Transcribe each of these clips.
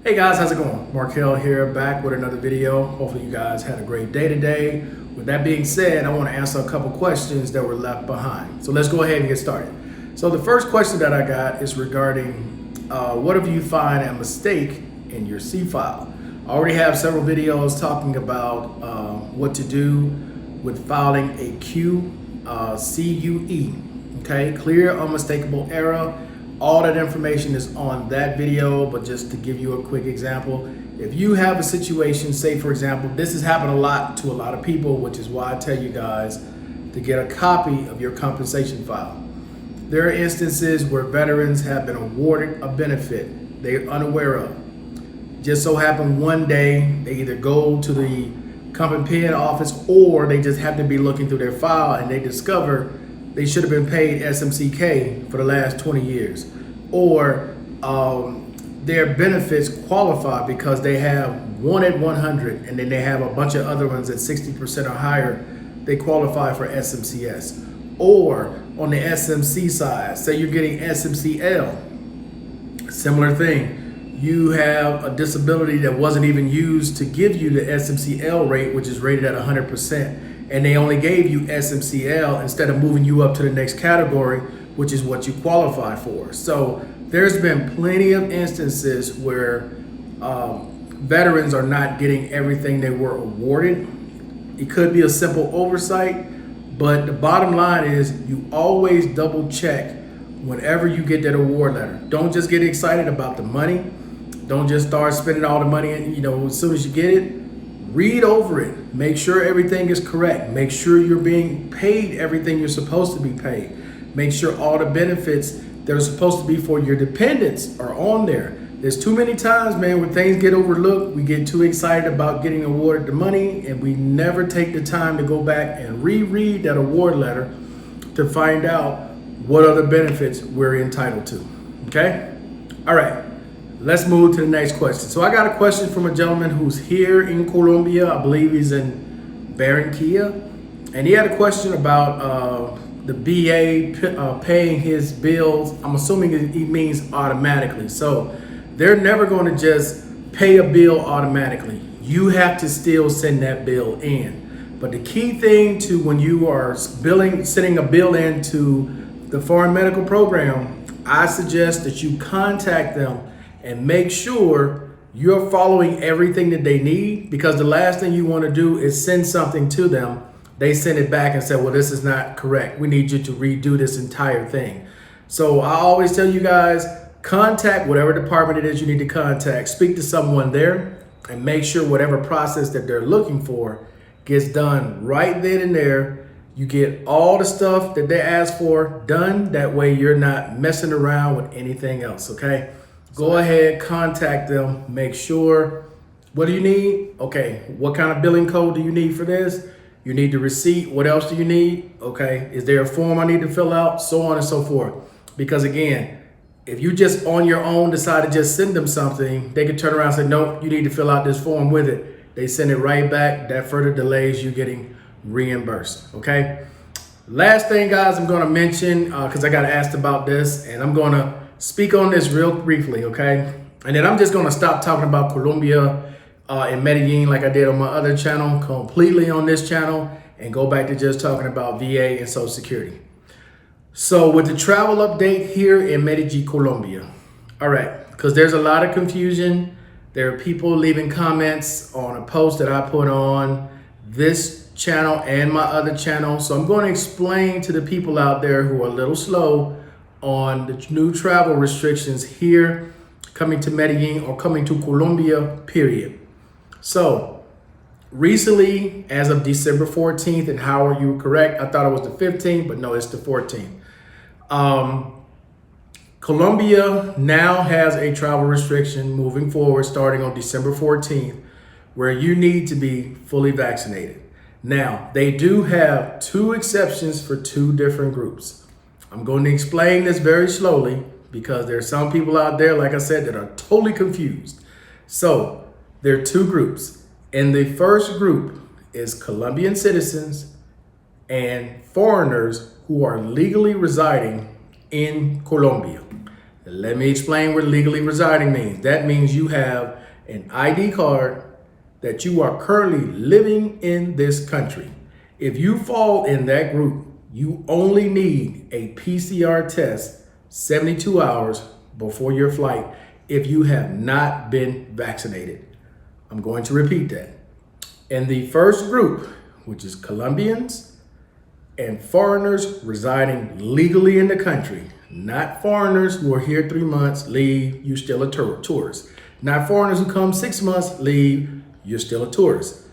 Hey guys, how's it going? Markel here, back with another video. Hopefully you guys had a great day today. With that being said, I want to answer a couple questions that were left behind. So let's go ahead and get started. So the first question that I got is regarding what if you find a mistake in your C file? I already have several videos talking about what to do with filing a CUE, okay? Clear, unmistakable error. All that information is on that video, but just to give you a quick example, if you have a situation, say for example, this has happened a lot to a lot of people, which is why I tell you guys to get a copy of your compensation file. There are instances where veterans have been awarded a benefit they're unaware of. Just so happened one day, they either go to the comp pen office or they just happen to be looking through their file and they discover they should have been paid SMCK for the last 20 years. Or their benefits qualify because they have one at 100 and then they have a bunch of other ones at 60% or higher. They qualify for SMCS. Or on the SMC side, say you're getting SMCL, similar thing. You have a disability that wasn't even used to give you the SMCL rate, which is rated at 100%. And they only gave you SMCL instead of moving you up to the next category, which is what you qualify for. So there's been plenty of instances where veterans are not getting everything they were awarded. It could be a simple oversight, but the bottom line is you always double check whenever you get that award letter. Don't just get excited about the money. Don't just start spending all the money, as soon as you get it. Read over it. Make sure everything is correct. Make sure you're being paid everything you're supposed to be paid. Make sure all the benefits that are supposed to be for your dependents are on there. There's too many times, man, when things get overlooked, we get too excited about getting awarded the money and we never take the time to go back and reread that award letter to find out what other benefits we're entitled to. Okay? All right. Let's move to the next question. So I got a question from a gentleman who's here in Colombia. I believe he's in Barranquilla. And he had a question about the VA paying his bills. I'm assuming he means automatically. So they're never going to just pay a bill automatically. You have to still send that bill in. But the key thing to when you are sending a bill into the Foreign Medical Program, I suggest that you contact them and make sure you're following everything that they need, because the last thing you want to do is send something to them. They send it back and say, well, this is not correct. We need you to redo this entire thing. So I always tell you guys, contact whatever department it is you need to contact. Speak to someone there and make sure whatever process that they're looking for gets done right then and there. You get all the stuff that they ask for done. That way you're not messing around with anything else, okay? Go ahead, contact them, make sure, what do you need? Okay, what kind of billing code do you need for this? You need the receipt, what else do you need? Okay, is there a form I need to fill out? So on and so forth. Because again, if you just on your own decide to just send them something, they could turn around and say, nope, you need to fill out this form with it. They send it right back. That further delays you getting reimbursed, okay? Last thing, guys, I'm gonna mention, because I got asked about this, and I'm gonna speak on this real briefly, okay? And then I'm just gonna stop talking about Colombia and Medellin like I did on my other channel, completely on this channel, and go back to just talking about VA and Social Security. So with the travel update here in Medellin, Colombia, all right, because there's a lot of confusion. There are people leaving comments on a post that I put on this channel and my other channel. So I'm gonna explain to the people out there who are a little slow on the new travel restrictions here, coming to Medellin or coming to Colombia, period. So recently, as of December 14th, and Howard, you were correct, I thought it was the 15th, but no, it's the 14th. Colombia now has a travel restriction moving forward starting on December 14th, where you need to be fully vaccinated. Now, they do have two exceptions for two different groups. I'm going to explain this very slowly because there are some people out there, like I said, that are totally confused. So there are two groups. And the first group is Colombian citizens and foreigners who are legally residing in Colombia. Let me explain what legally residing means. That means you have an ID card that you are currently living in this country. If you fall in that group, you only need a PCR test 72 hours before your flight if you have not been vaccinated. I'm going to repeat that. In the first group, which is Colombians and foreigners residing legally in the country, not foreigners who are here 3 months, leave, you're still a tourist. Not foreigners who come 6 months, leave, you're still a tourist.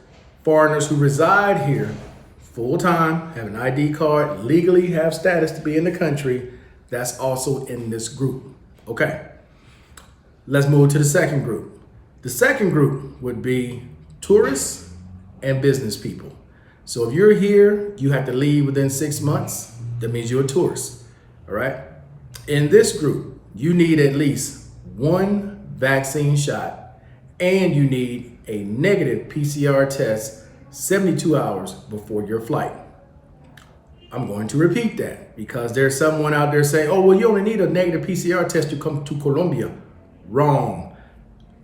Foreigners who reside here full time, have an ID card, legally have status to be in the country, that's also in this group. Okay, let's move to the second group. The second group would be tourists and business people. So if you're here, you have to leave within 6 months, that means you're a tourist, all right? In this group, you need at least one vaccine shot and you need a negative PCR test 72 hours before your flight. I'm going to repeat that because there's someone out there saying, oh, well, you only need a negative PCR test to come to Colombia. Wrong.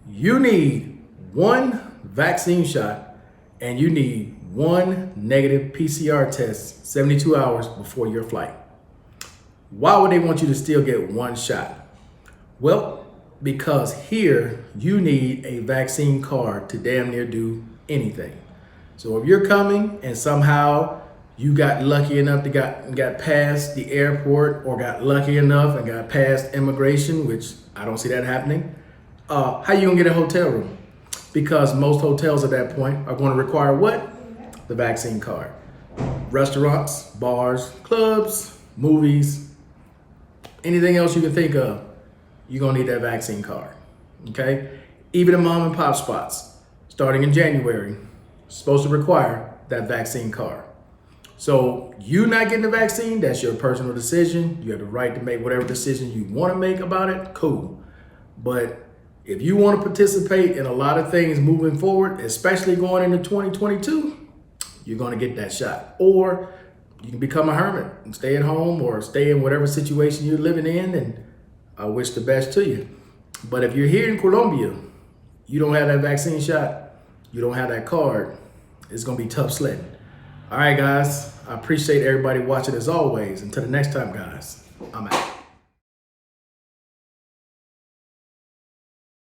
You need one vaccine shot and you need one negative PCR test 72 hours before your flight. Why would they want you to still get one shot? Well, because here you need a vaccine card to damn near do anything. So if you're coming and somehow you got lucky enough to got past the airport or got lucky enough and got past immigration, which I don't see that happening, how you gonna get a hotel room? Because most hotels at that point are going to require what? The vaccine card. Restaurants, bars, clubs, movies, anything else you can think of, you're gonna need that vaccine card, okay? Even the mom and pop spots, starting in January, supposed to require that vaccine card. So you not getting the vaccine, that's your personal decision. You have the right to make whatever decision you wanna make about it, cool. But if you wanna participate in a lot of things moving forward, especially going into 2022, you're gonna get that shot. Or you can become a hermit and stay at home or stay in whatever situation you're living in, and I wish the best to you. But if you're here in Colombia, you don't have that vaccine shot, you don't have that card, it's gonna be tough sledding. All right, guys, I appreciate everybody watching as always. Until the next time, guys, I'm out.